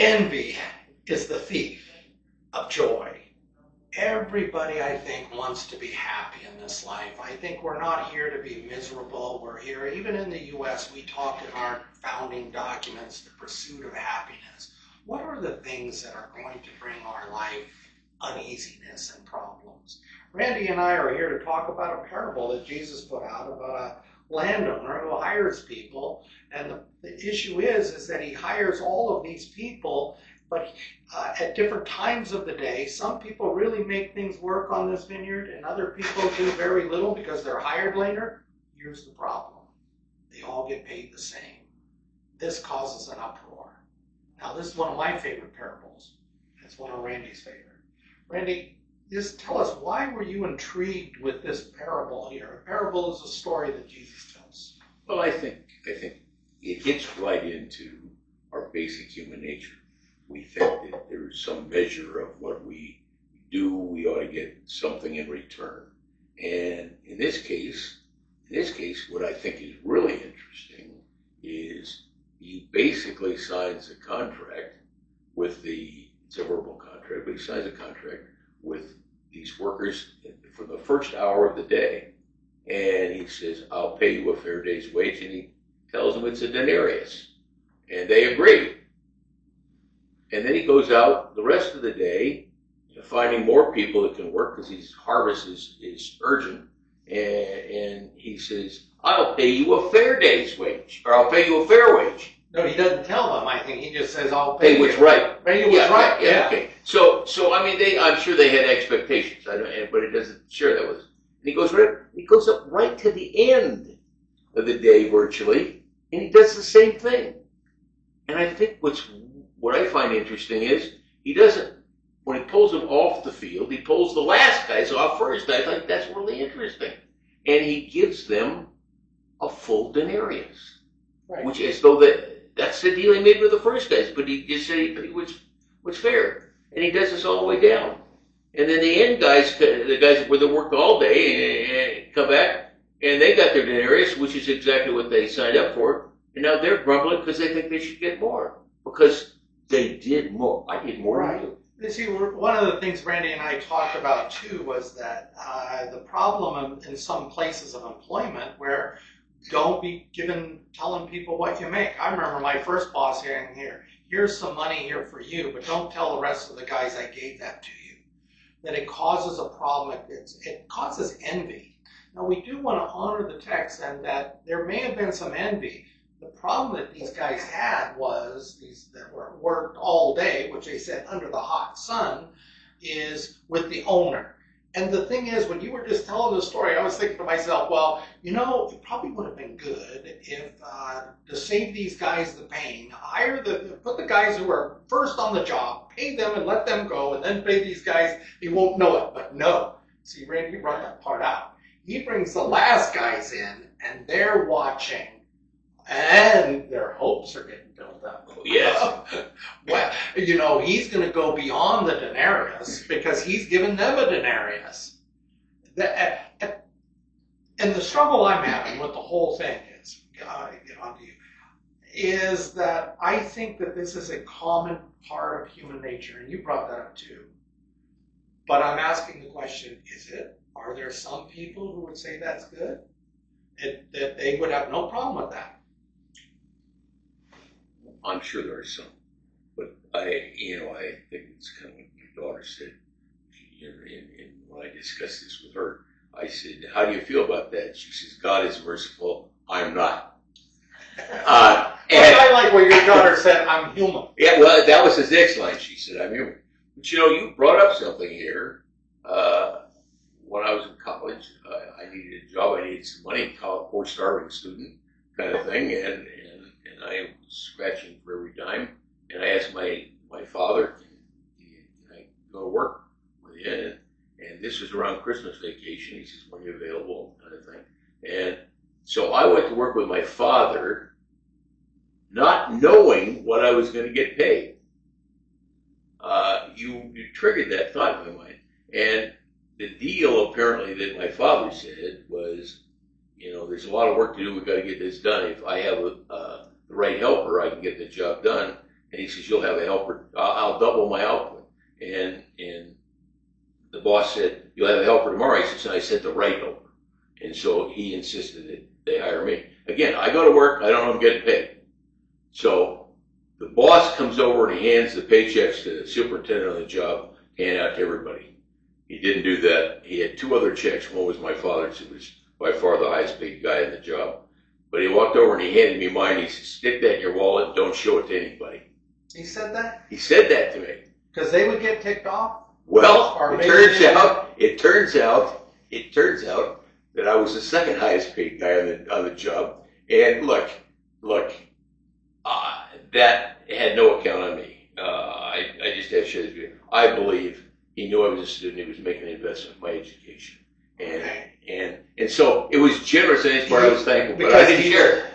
Envy is the thief of joy. Everybody, I think, wants to be happy in this life. I think we're not here to be miserable. We're here, even in the U.S., we talk in our founding documents, the pursuit of happiness. What are the things that are going to bring our life uneasiness and problems? Randy and I are here to talk about a parable that Jesus put out about a landowner who hires people. And the issue is that he hires all of these people, but at different times of the day. Some people really make things work on this vineyard, and other people do very little because they're hired later. Here's the problem. They all get paid the same. This causes an uproar. Now, this is one of my favorite parables. It's one of Randy's favorite. Randy, just tell us, why were you intrigued with this parable here? A parable is a story that Jesus tells. Well, I think it hits right into our basic human nature. We think that there's some measure of what we do, we ought to get something in return. And in this case, what I think is really interesting is he basically signs a contract with it's a verbal contract, but he signs a contract with these workers for the first hour of the day. And he says, I'll pay you a fair day's wage. And he tells them it's a denarius. And they agree. And then he goes out the rest of the day finding more people that can work because his harvest is urgent. And he says, I'll pay you a fair day's wage, or I'll pay you a fair wage. No, he doesn't tell them. I think he just says, I'll pay you. Pay what's right. Pay you what's right. Yeah. Okay. So I mean, I'm sure they had expectations. but it doesn't share that with us. And he goes up right to the end of the day virtually, and he does the same thing. And I think what I find interesting is he doesn't, when he pulls them off the field, he pulls the last guys off first. I think that's really interesting. And he gives them a full denarius, right. Which is though that's the deal he made with the first guys, but he just said he was fair. And he does this all the way down. And then the end guys, the guys where they worked all day, and come back, and they got their denarius, which is exactly what they signed up for. And now they're grumbling because they think they should get more. Because they did more. I did more than you. You see, one of the things Randy and I talked about too was that the problem in some places of employment where don't be telling people what you make. I remember my first boss saying, here's some money here for you, but don't tell the rest of the guys I gave that to you. That it causes a problem. It causes envy. Now, we do want to honor the text, and that there may have been some envy. The problem that these guys had was these that were worked all day, which they said under the hot sun, is with the owner. And the thing is, when you were just telling the story, I was thinking to myself, well, it probably would have been good if, to save these guys the pain, put the guys who are first on the job, pay them and let them go, and then pay these guys, they won't know it. But no. See, Randy brought that part out. He brings the last guys in, and they're watching, and their hopes are getting built up. Oh, yes. Well, he's going to go beyond the denarius because he's given them a denarius. And the struggle I'm having with the whole thing is, get onto you, is that I think that this is a common part of human nature, and you brought that up too. But I'm asking the question, is it? Are there some people who would say that's good? That they would have no problem with that? I'm sure there are some. But I think it's kind of what your daughter said. And when I discussed this with her, I said, how do you feel about that? She says, God is merciful. I'm not. And I like what your daughter said, I'm human. Yeah, well, that was his next line. She said, I'm human. But you brought up something here. When I was in college, I needed a job. I needed some money, poor starving student kind of thing. And I was scratching for every dime. And I asked my father, can I go to work with you? And this was around Christmas vacation. He says, when are you available? Kind of thing. And so I went to work with my father, not knowing what I was going to get paid. You triggered that thought in my mind. And the deal, apparently, that my father said was, there's a lot of work to do. We've got to get this done. If I have the right helper, I can get the job done. And he says, you'll have a helper. I'll double my output. And the boss said, you'll have a helper tomorrow. He says, and I said the right helper. And so he insisted that they hire me. Again, I go to work. I don't know I'm getting paid. So the boss comes over and he hands the paychecks to the superintendent on the job, hand out to everybody. He didn't do that. He had 2 other checks. One was my father's, who was by far the highest paid guy in the job. But he walked over and he handed me mine. He said, stick that in your wallet and don't show it to anybody. He said that? He said that to me. Because they would get ticked off? Well, it turns out that I was the second highest paid guy on the job. And look, that had no account on me. I just have shares. I believe he knew I was a student. He was making an investment in my education. And so it was generous, and that's why I was thankful. But I didn't share it.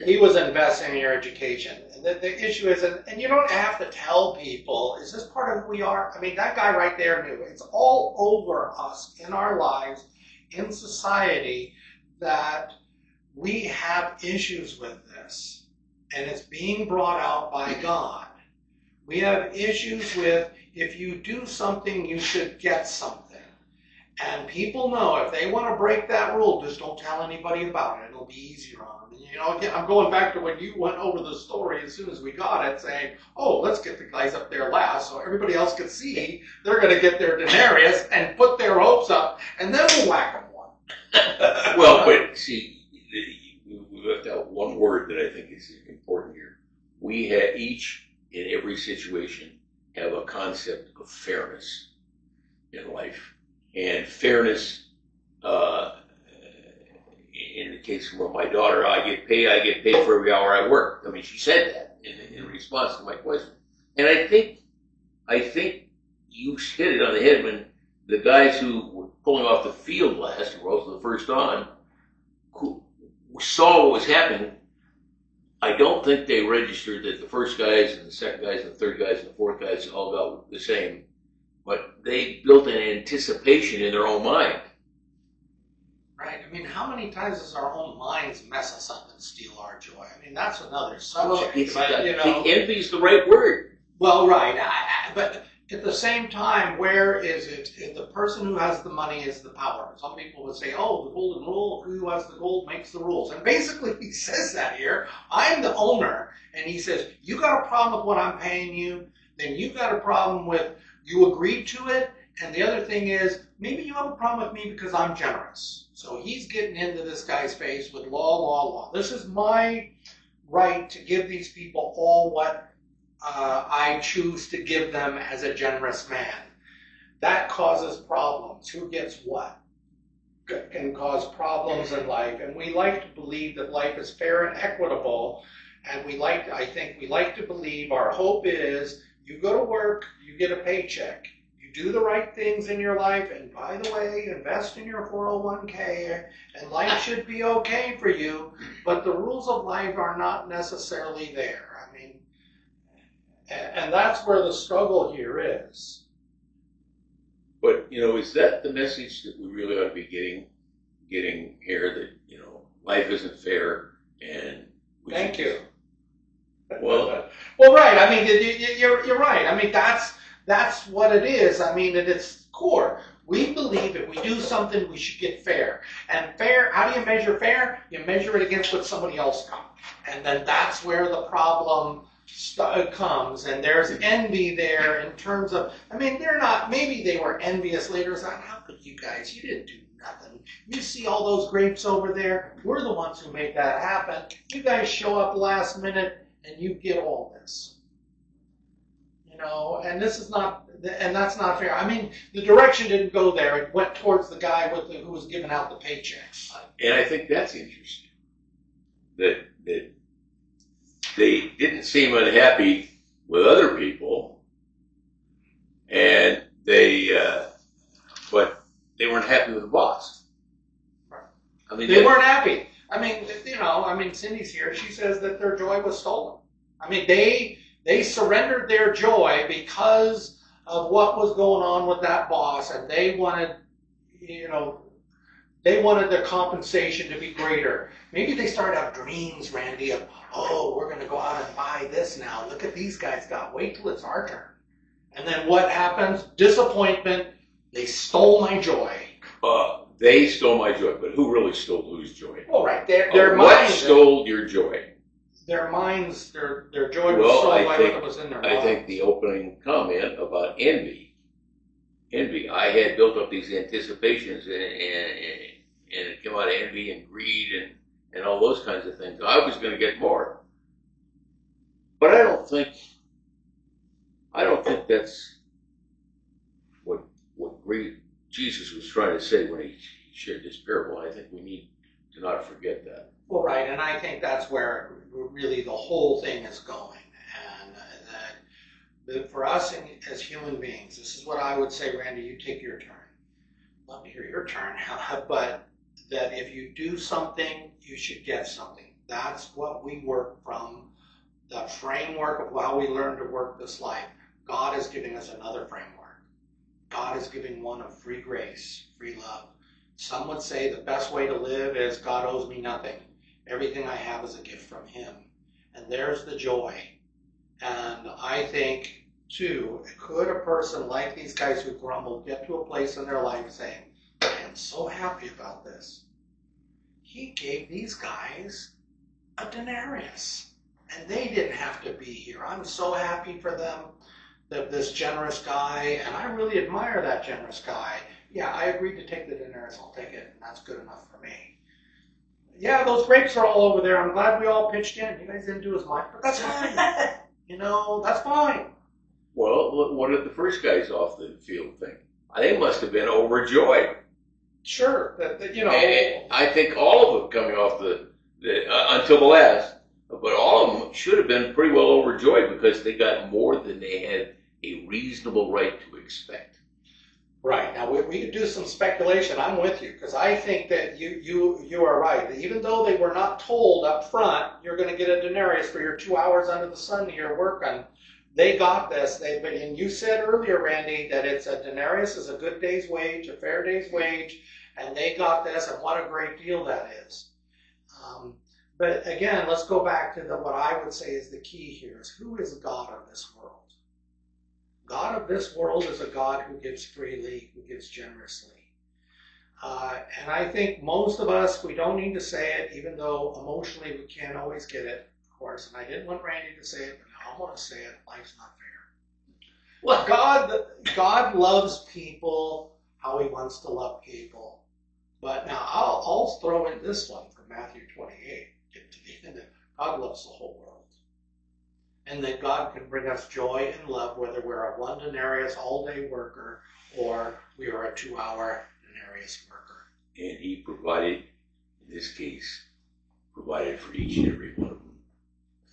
He was investing in your education. The issue is, and you don't have to tell people, is this part of who we are? I mean, that guy right there knew. It's all over us in our lives, in society, that we have issues with this. And it's being brought out by God. We have issues with, if you do something, you should get something. And people know if they want to break that rule, just don't tell anybody about it. It'll be easier on them. And, you know, again, I'm going back to when you went over the story as soon as we got it, saying, oh, let's get the guys up there last so everybody else can see they're going to get their denarius and put their hopes up, and then we'll whack them one. Well, but see, we left out one word that I think is important here. We have each, in every situation, have a concept of fairness in life. And fairness, in the case of my daughter, I get paid for every hour I work. I mean, she said that in response to my question. And I think you hit it on the head when the guys who were pulling off the field last, who were also the first on, who saw what was happening. I don't think they registered that the first guys and the second guys and the third guys and the fourth guys all got the same. But they built an anticipation in their own mind. Right. I mean, how many times does our own minds mess us up and steal our joy? I mean, that's another subject. Well, envy is the right word. Well, right. But at the same time, where is it? If the person who has the money is the power. Some people would say, oh, the golden rule, who has the gold makes the rules. And basically he says that here. I'm the owner. And he says, you got a problem with what I'm paying you, then you got a problem with you agreed to it, and the other thing is, maybe you have a problem with me because I'm generous. So he's getting into this guy's face with law. This is my right to give these people all what I choose to give them as a generous man. That causes problems. Who gets what? Can cause problems in life. And we like to believe that life is fair and equitable, and I think we like to believe, our hope is, you go to work, you get a paycheck. You do the right things in your life, and by the way, invest in your 401k, and life should be okay for you, but the rules of life are not necessarily there. I mean, and that's where the struggle here is. But, you know, is that the message that we really ought to be getting here, that, you know, life isn't fair, and Thank you. Well, right. I mean, you're right. I mean, that's what it is. I mean, at its core, we believe if we do something, we should get fair. And fair, how do you measure fair? You measure it against what somebody else got. And then that's where the problem comes. And there's envy there in terms of, I mean, maybe they were envious later. So how could you guys? You didn't do nothing. You see all those grapes over there? We're the ones who made that happen. You guys show up last minute and you get all this. You know, and this is not, and that's not fair. I mean, the direction didn't go there. It went towards the guy who was giving out the paychecks. And I think that's interesting. That they didn't seem unhappy with other people, and but they weren't happy with the boss. I mean, they weren't happy. I mean, you know, Cindy's here. She says that their joy was stolen. I mean, they surrendered their joy because of what was going on with that boss, and they wanted, you know, They wanted their compensation to be greater. Maybe they started out dreams, Randy, of, oh, we're going to go out and buy this now. Look at these guys got. Wait till it's our turn. And then what happens? Disappointment. They stole my joy. They stole my joy, but who really stole whose joy? Oh, right. Their what minds stole your joy? Their minds, their joy was stolen by what was in their minds. I think the opening comment about envy. I had built up these anticipations, and it came out of envy and greed and all those kinds of things. I was going to get more, but I don't think that's what Jesus was trying to say when he shared this parable. I think we need to not forget that. Well, right, and I think that's where really the whole thing is going. And that for us as human beings, this is what I would say, Randy, you take your turn. Love to hear your turn. But that if you do something, you should get something. That's what we work from, the framework of how we learn to work this life. God is giving us another framework. God is giving one of free grace, free love. Some would say the best way to live is God owes me nothing. Everything I have is a gift from him. And there's the joy. And I think, too, could a person like these guys who grumble get to a place in their life saying, I am so happy about this. He gave these guys a denarius. And they didn't have to be here. I'm so happy for them, this generous guy. And I really admire that generous guy. Yeah, I agreed to take the denarius. I'll take it. And that's good enough for me. Yeah, those grapes are all over there. I'm glad we all pitched in. You guys didn't do as much, but that's fine. That's fine. Well, what did the first guys off the field think? They must have been overjoyed. Sure, And I think all of them coming off until the last, but all of them should have been pretty well overjoyed because they got more than they had a reasonable right to expect. Right. Now, we could do some speculation. I'm with you, because I think that you are right. Even though they were not told up front, you're going to get a denarius for your 2 hours under the sun here working, they got this. And you said earlier, Randy, that it's a denarius is a good day's wage, a fair day's wage, and they got this, and what a great deal that is. But again, let's go back to what I would say is the key here, is who is God of this world? God of this world is a God who gives freely, who gives generously. And I think most of us, we don't need to say it, even though emotionally we can't always get it, of course. And I didn't want Randy to say it, but now I want to say it. Life's not fair. Well, God loves people how he wants to love people. But now I'll throw in this one from Matthew 28. Get to the end. God loves the whole world. And that God can bring us joy and love, whether we're a 1 denarius all-day worker or we are a 2-hour denarius worker. And he provided, in this case, provided for each and every one of them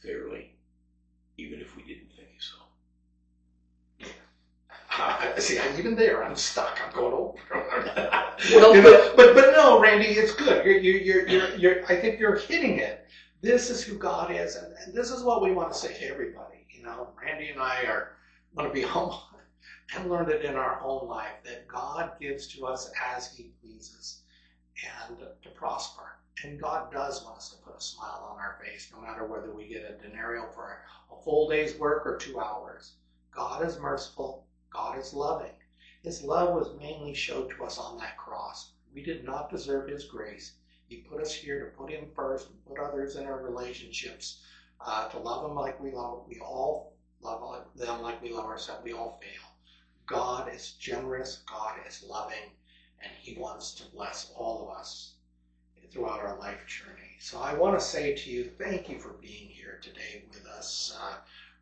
fairly, even if we didn't think so. See, even there, I'm stuck. I'm going over. Well, but no, Randy, it's good. I think you're hitting it. This is who God is, and this is what we want to say to everybody. Randy and I want to be humble and learn it in our own life, that God gives to us as he pleases and to prosper. And God does want us to put a smile on our face, no matter whether we get a denarius for a full day's work or 2 hours. God is merciful. God is loving. His love was mainly showed to us on that cross. We did not deserve his grace. He put us here to put him first and put others in our relationships, to love them like we love. We all love them like we love ourselves. We all fail. God is generous. God is loving. And he wants to bless all of us throughout our life journey. So I want to say to you, thank you for being here today with us,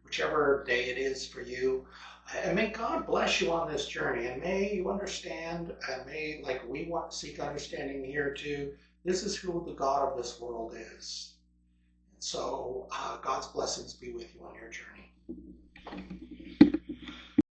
whichever day it is for you. And may God bless you on this journey. And may you understand, and may, like we want to seek understanding here too, this is who the God of this world is. And so God's blessings be with you on your journey.